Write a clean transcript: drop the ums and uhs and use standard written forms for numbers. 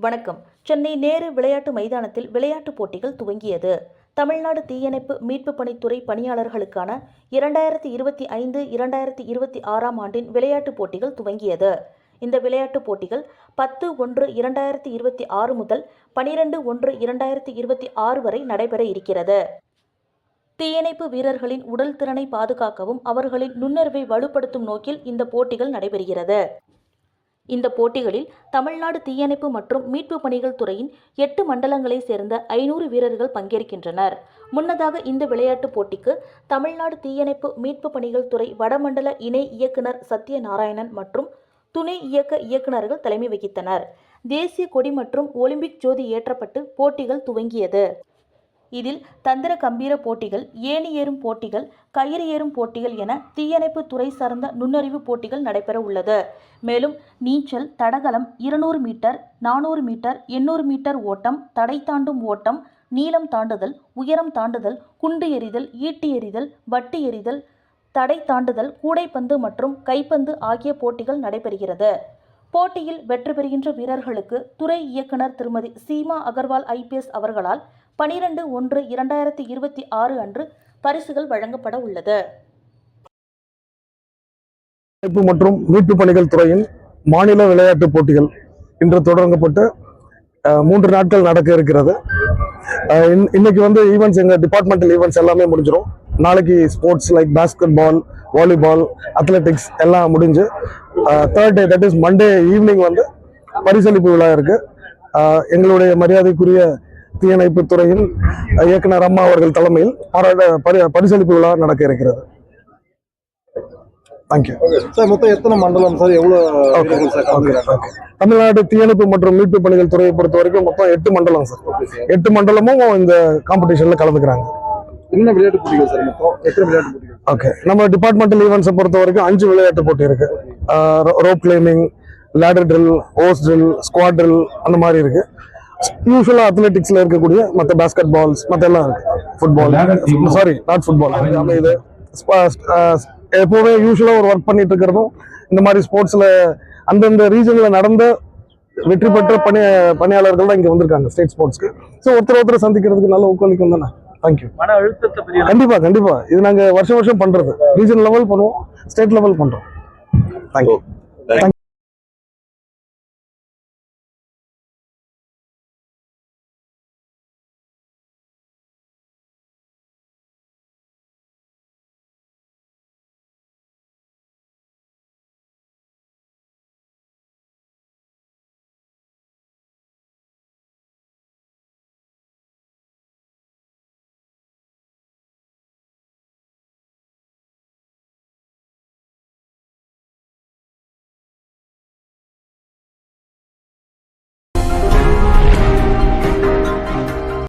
வணக்கம். சென்னை நேரு விளையாட்டு மைதானத்தில் விளையாட்டுப் போட்டிகள் துவங்கியது. தமிழ்நாடு தீயணைப்பு மீட்பு பணித்துறை பணியாளர்களுக்கான 2025-2026 ஆண்டின் விளையாட்டுப் போட்டிகள் துவங்கியது. இந்த விளையாட்டுப் போட்டிகள் 10/1/2026 முதல் 12/1/2026 வரை நடைபெற இருக்கிறது. தீயணைப்பு வீரர்களின் உடல் திறனை பாதுகாக்கவும் அவர்களின் நுண்ணறிவை வலுப்படுத்தும் நோக்கில் இந்த போட்டிகள் நடைபெறுகிறது. இந்த போட்டிகளில் தமிழ்நாடு தீயணைப்பு மற்றும் மீட்பு பணிகள் துறையின் 8 மண்டலங்களைச் சேர்ந்த 500 வீரர்கள் பங்கேற்கின்றனர். முன்னதாக இந்த விளையாட்டுப் போட்டிக்கு தமிழ்நாடு தீயணைப்பு மீட்பு பணிகள் துறை வடமண்டல இணை இயக்குனர் சத்யநாராயணன் மற்றும் துணை இயக்குனர்கள் தலைமை வகித்தனர். தேசிய கொடி மற்றும் ஒலிம்பிக் ஜோதி ஏற்றப்பட்டு போட்டிகள் துவங்கியது. இதில் தந்திர கம்பீர போட்டிகள், ஏணி ஏறும் போட்டிகள், கயிறு ஏறும் போட்டிகள் என தீயணைப்பு துறை சார்ந்த நுண்ணறிவு போட்டிகள் நடைபெற உள்ளது. மேலும் நீச்சல், தடகளம், 200 மீட்டர், 400 மீட்டர், 800 மீட்டர் ஓட்டம், தடை தாண்டும் ஓட்டம், நீளம் தாண்டுதல், உயரம் தாண்டுதல், குண்டு எறிதல், ஈட்டி எறிதல், வட்டு எறிதல், தடை தாண்டுதல், கூடைப்பந்து மற்றும் கைப்பந்து ஆகிய போட்டிகள் நடைபெறுகிறது. போட்டியில் வெற்றி பெறுகின்ற வீரர்களுக்கு துறை இயக்குனர் திருமதி சீமா அகர்வால் IPS அவர்களால் 12/1/2026 அன்று பரிசுகள் வழங்கப்பட உள்ளது. மற்றும் மீட்பு பணிகள் துறையின் மாநில விளையாட்டுப் போட்டிகள் இன்று தொடங்கப்பட்டு 3 நாட்கள் நடக்க இருக்கிறது. இன்னைக்கு ஈவெண்ட்ஸ், எங்க டிபார்ட்மெண்டல் ஈவெண்ட்ஸ் எல்லாமே முடிஞ்சிடும். நாளைக்கு sports like basketball, volleyball, athletics எல்லாம் முடிஞ்சு third day, that is Monday evening பரிசளிப்பு விழா இருக்கு. எங்களுடைய மரியாதைக்குரிய தீயணைப்பு துறையின் இயக்குனர் அம்மா அவர்கள் தலைமையில் பரிசளிப்பு விழா நடக்க இருக்கிறது. Thank you sir. மொத்தம் எத்தனை மண்டலம் சார்? தமிழ்நாடு தீயணைப்பு மற்றும் மீட்பு பணிகள் துறையை பொறுத்த வரைக்கும் மொத்தம் 8 மண்டலம் சார். 8 மண்டலமும் இந்த காம்படிஷன்ல கலந்துக்கிறாங்க. என்ன விளையாட்டு போட்டிகள் சார்? மொத்தம் எத்தனை விளையாட்டு போட்டிகள்? ஓகே, நம்ம டிபார்ட்மெண்டல் ஈவெண்ட்ஸை பொறுத்த வரைக்கும் 5 விளையாட்டு போட்டி இருக்கு. Rope climbing, ladder drill, hose drill, squad drill அந்த மாதிரி இருக்கு. யூஸ்வலா அத்லெட்டிக்ஸ்ல இருக்கக்கூடிய மற்ற பாஸ்கெட் பால்ஸ் மற்ற எல்லாம் இருக்கு. ஃபுட்பால், சாரி நாட் ஃபுட்பால், இது எப்பவுமே யூஸ்வலா ஒரு ஒர்க் பண்ணிட்டு இருக்கிறதும் இந்த மாதிரி ஸ்போர்ட்ஸ்ல அந்தந்த ரீஜன்ல நடந்த வெற்றி பெற்ற பணியாளர்கள் தான் இங்க வந்திருக்காங்க ஸ்டேட் ஸ்போர்ட்ஸ்க்கு. ஸோ ஒருத்தர் சந்திக்கிறதுக்கு நல்ல ஊக்குவிக்கும் தானே. தேங்க்யூ. கண்டிப்பா இது நாங்க வருஷம் பண்றது. ரீஜன் லெவல் பண்ணுவோம், ஸ்டேட் லெவல் பண்றோம். தேங்க்யூ.